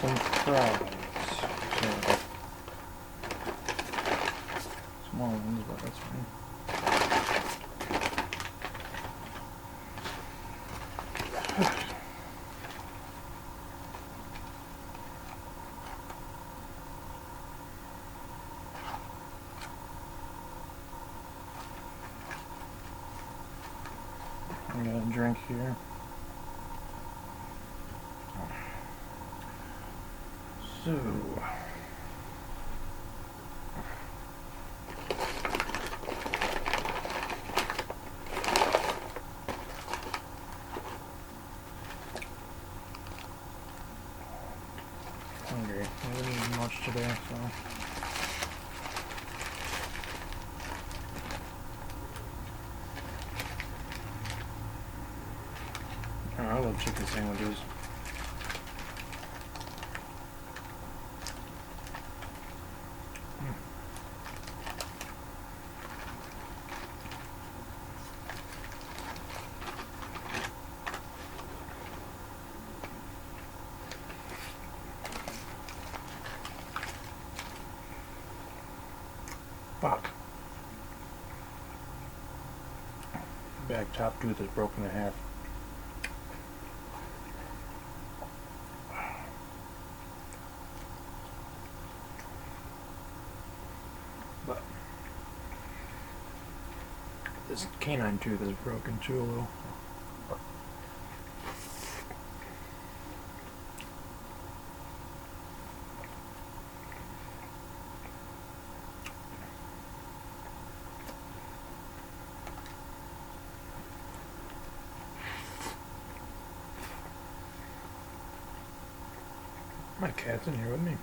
some fries. So, small ones, but that's fine. I got a drink here. So, hungry. I didn't eat much today, so. Oh, I love chicken sandwiches. Fuck. Back top tooth is broken in half. But this canine tooth is broken too a little. My cat's in here with me.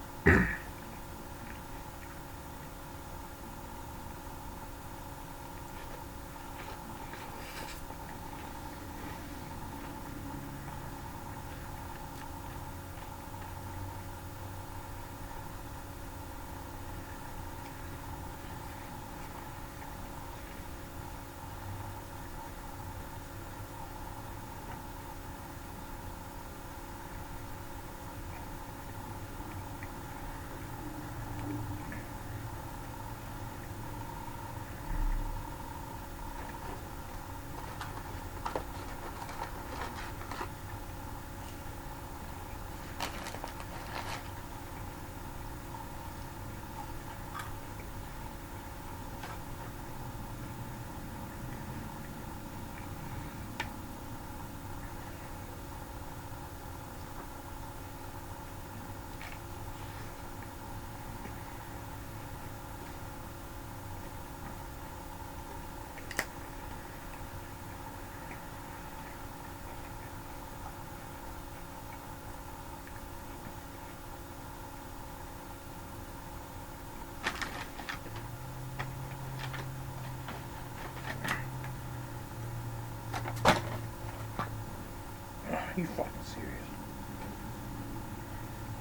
Are you fucking serious?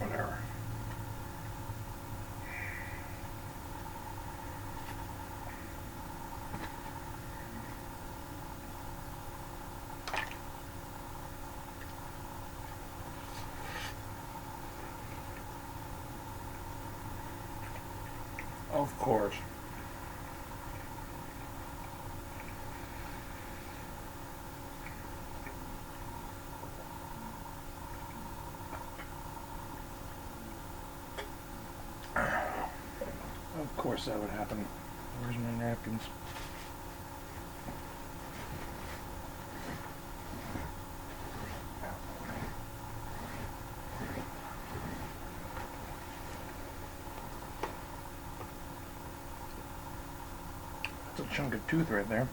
Whatever. Of course. Of course that would happen. Where's my napkins? That's a chunk of tooth right there.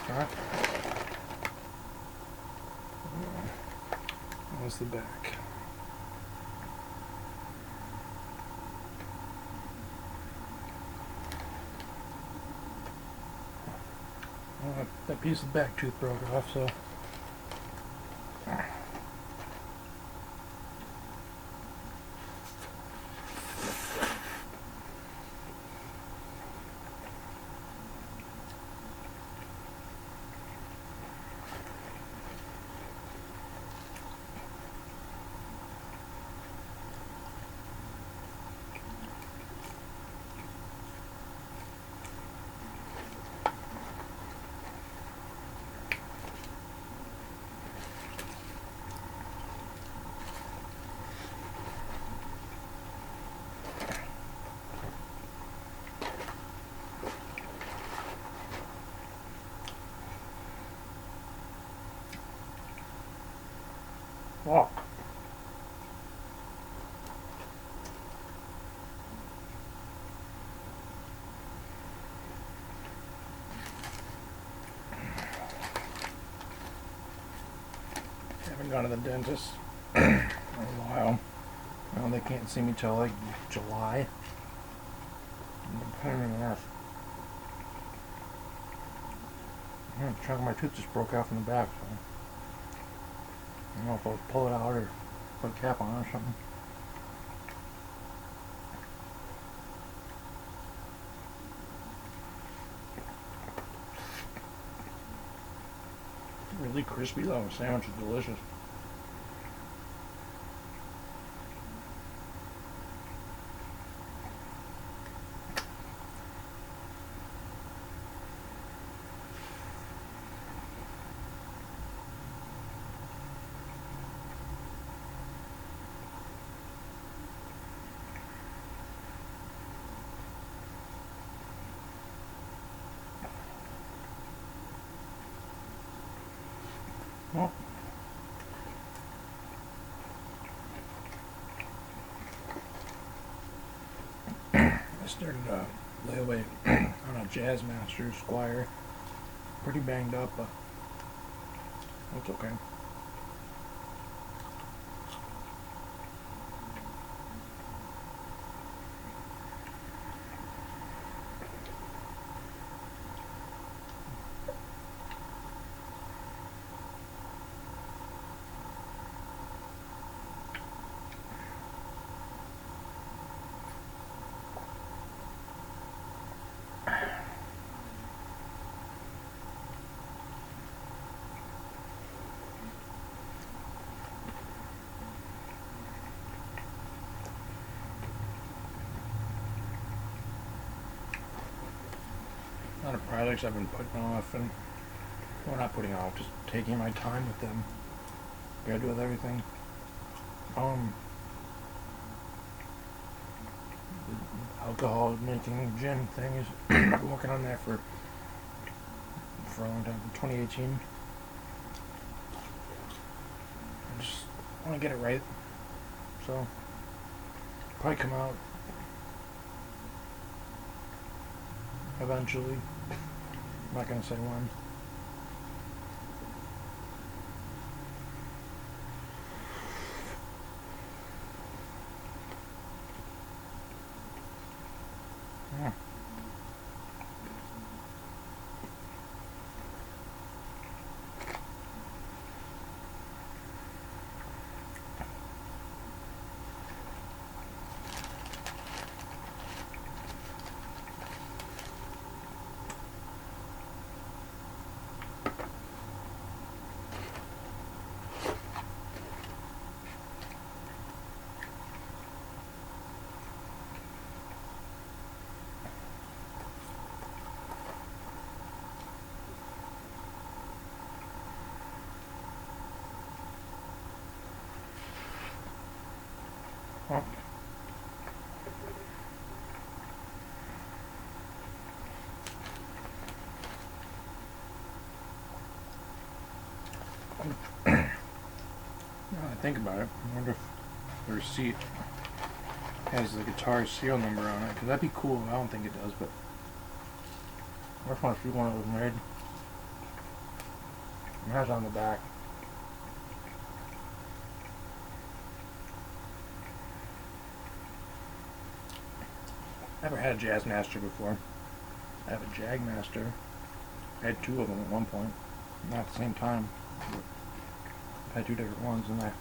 Alright. What's the back? That piece of back tooth broke off, so Oh. Haven't gone to the dentist in a while. Well, they can't see me till like July. I'm a pain in the ass. Yeah, the chunk of my tooth just broke out from the back, so I don't know if I'll pull it out or put a cap on it or something. Really crispy though, the sandwich is delicious. Well, I started a layaway on a Jazzmaster Squire. Pretty banged up, but it's okay. A lot of projects I've been putting off, and well, not putting off, just taking my time with them. Gotta do with everything. The alcohol making gin thing is I've been working on that for a long time, 2018. I just want to get it right, so probably come out eventually. I'm not gonna say when. Yeah. Well, now I think about it, I wonder if the receipt has the guitar serial number on it, because that'd be cool. I don't think it does, but I just want to see one that was made. It has it on the back. Never had a Jazzmaster before. I have a Jagmaster. I had two of them at one point, not at the same time. I had two different ones, and I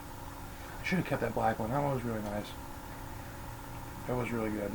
should have kept that black one. That one was really nice. That was really good.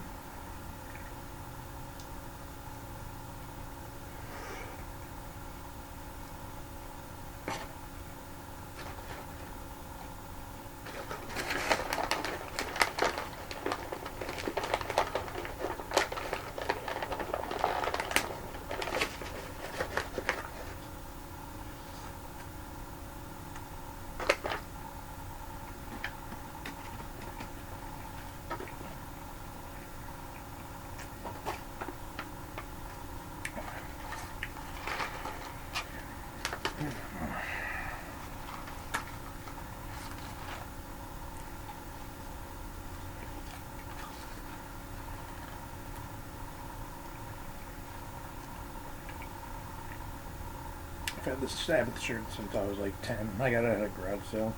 had this Sabbath shirt since I was like 10. I got it at a garage sale.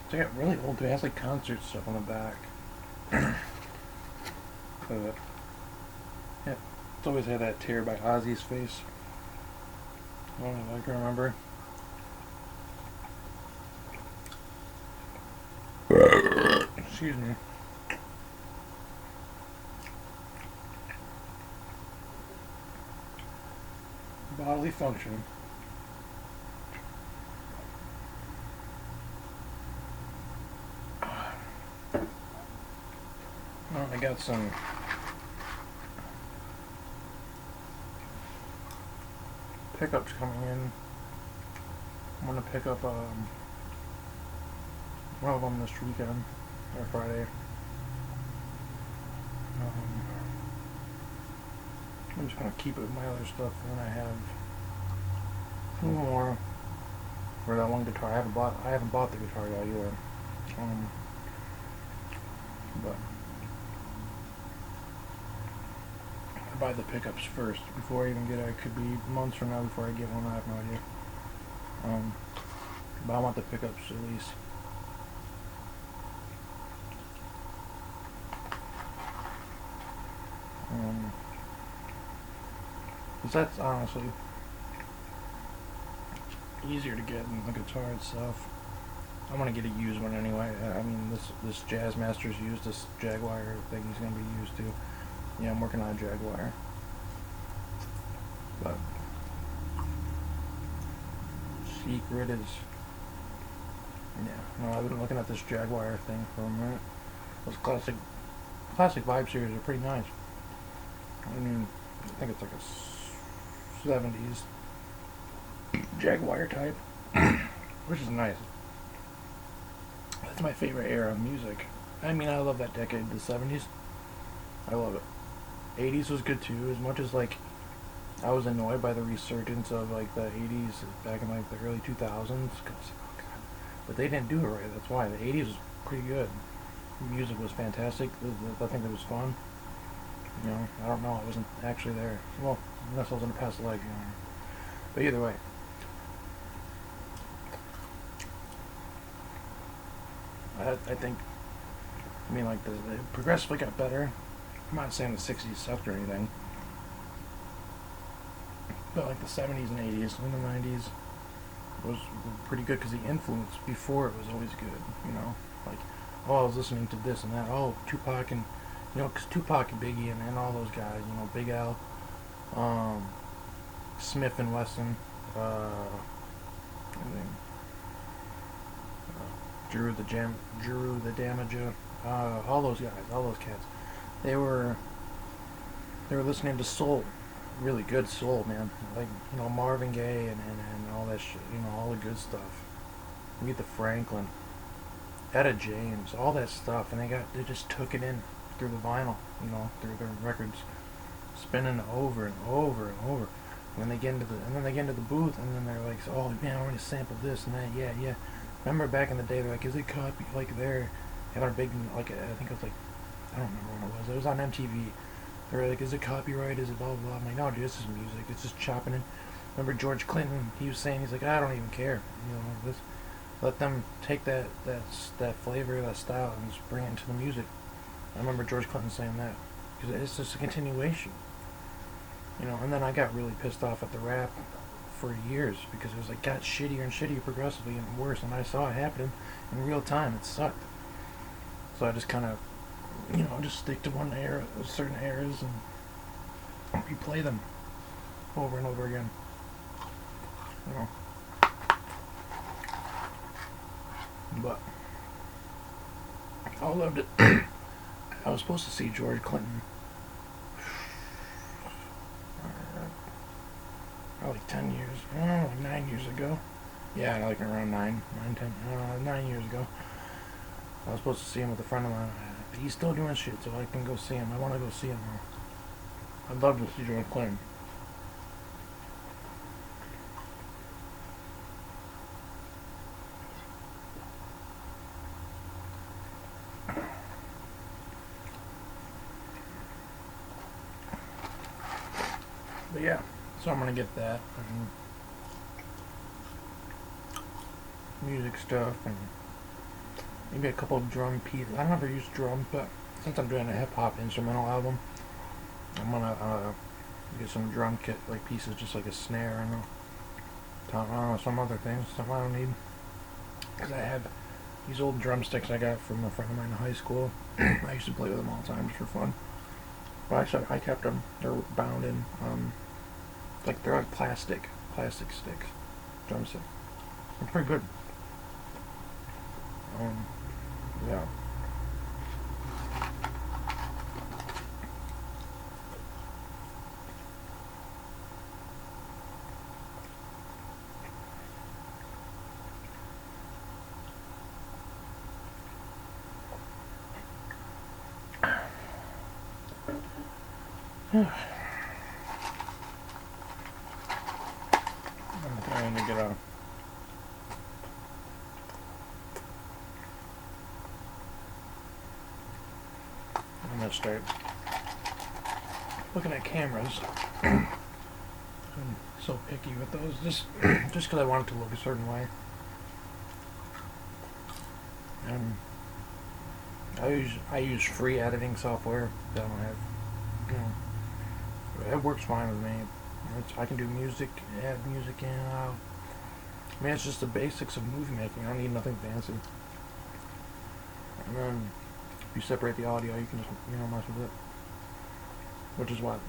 So I got really old too. It has like concert stuff on the back. Yeah, it's always had that tear by Ozzy's face. I don't know if I can remember. Excuse me. Bodily function. Well, I got some pickups coming in. I'm gonna pick up one of them this weekend or Friday. I'm just gonna keep it with my other stuff, and then I have two more for that one guitar. I haven't bought the guitar yet either. But I buy the pickups first before I even get it. It could be months from now before I get one. I have no idea. But I want the pickups at least. Because that's honestly easier to get than the guitar itself. I'm gonna get a used one anyway. I mean, this Jazzmaster's used. This Jaguar thing he's gonna be used to. Yeah, I'm working on a Jaguar. But secret is, yeah. No, I've been looking at this Jaguar thing for a minute. Those classic Vibe series are pretty nice. I mean, I think it's like a 70s Jaguar type, which is nice. That's my favorite era of music. I mean, I love that decade, the 70s. I love it. 80s was good too, as much as like I was annoyed by the resurgence of like the 80s back in like the early 2000s. Cause, oh God. But they didn't do it right, that's why. The 80s was pretty good. The music was fantastic. I think it was fun. You know, I don't know, I wasn't actually there. Well, unless I was in a past life, you know. But either way. I think, I mean, like, the progressively got better. I'm not saying the 60s sucked or anything. But, like, the 70s and 80s and the 90s were pretty good because the influence before it was always good, you know? Like, oh, I was listening to this and that. Oh, Tupac and, you know, because Tupac and Biggie and all those guys, you know, Big Al, Smith and Wesson, and then Drew the Damager, all those guys, all those cats. They were listening to soul, really good soul, man. Like, you know, Marvin Gaye and all that shit, you know, all the good stuff. Aretha Franklin, Etta James, all that stuff, and they just took it in through the vinyl, you know, through their records, spinning over and over and over. And then they get into the booth, and then they're like, oh man, I want to sample this and that, yeah. Remember back in the day, they're like, is it copy? Like they're having a big, like, I think it was like, I don't remember when it was. It was on MTV. They were like, is it copyright? Is it blah blah blah? I'm like, no, dude, this is music. It's just chopping it. Remember George Clinton? He was saying, he's like, I don't even care. You know, this, let them take that flavor, that style, and just bring it into the music. I remember George Clinton saying that because it's just a continuation. You know, and then I got really pissed off at the rap for years because it was like got shittier and shittier progressively and worse, and I saw it happening in real time. It sucked. So I just kind of, you know, just stick to one era, certain eras, and replay them over and over again. You know. But I loved it. I was supposed to see George Clinton probably 10 years, like 9 years ago. Yeah, like around 9 years ago. I was supposed to see him with a friend of mine. He's still doing shit, so I can go see him. I want to go see him now. I'd love to see George Clinton. But yeah, so I'm gonna get that. music stuff and maybe a couple of drum pieces. I never used drums, but since I'm doing a hip hop instrumental album, I'm gonna get some drum kit like pieces, just like a snare and I don't know, some other things, stuff I don't need. Because I have these old drumsticks I got from a friend of mine in high school. I used to play with them all the time just for fun. But actually, I kept them. They're bound in, they're like plastic sticks, drumsticks. They're pretty good. Yeah. I'm trying to get a I'm gonna start looking at cameras. I'm so picky with those, just because I want it to look a certain way. And I use free editing software that I don't have, it works fine with me. I can do music, add music in and out. I mean, it's just the basics of movie making. I don't need nothing fancy. And then if you separate the audio, you can just, mess with it. Which is what,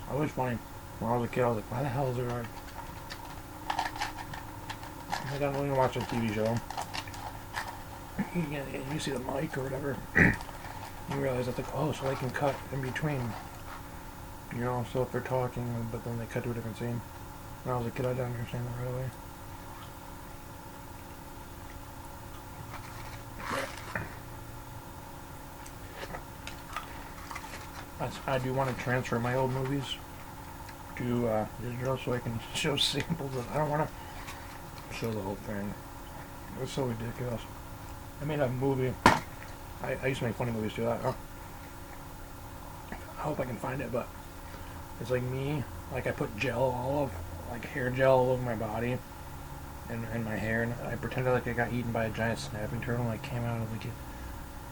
always funny. When I was a kid, I was like, why the hell is there I got when you watch a TV show, you see the mic or whatever, you realize that, oh, so I can cut in between. So if they're talking, but then they cut to a different scene. When I was a kid, I didn't understand that right away. I do want to transfer my old movies to digital so I can show samples of. I don't want to show the whole thing. It's so ridiculous. I made a movie. I used to make funny movies too. I hope I can find it, but it's like me. Like I put hair gel all over my body and my hair, and I pretended like I got eaten by a giant snapping turtle and I came out of the kid.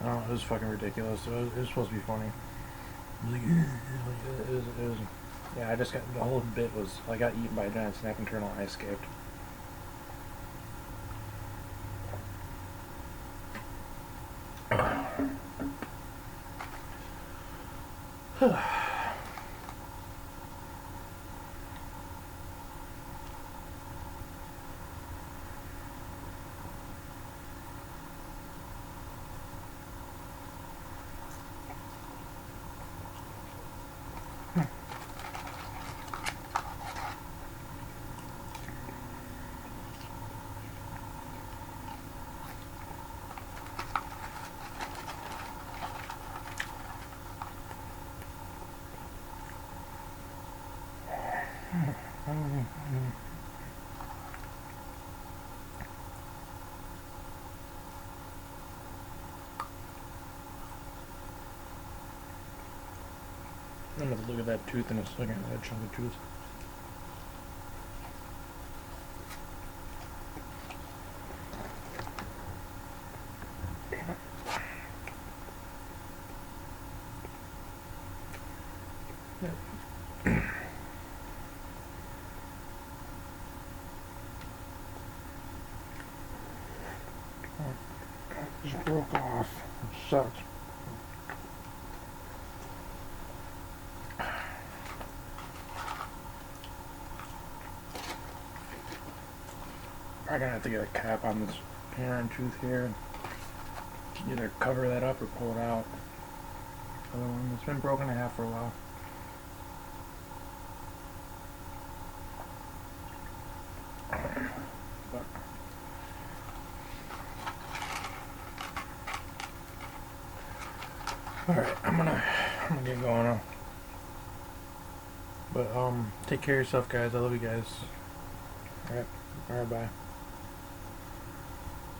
I don't know, it was fucking ridiculous. It was supposed to be funny. It was, yeah, the whole bit was, I got eaten by a giant snapping turtle and I escaped. I'm gonna look at that tooth in a second, that chunk of tooth. Just broke off. It sucks. I'm gonna have to get a cap on this parent tooth here. Either cover that up or pull it out. Other one, it's been broken in half for a while. But alright, I'm gonna get going now. But take care of yourself, guys. I love you guys. Alright, bye.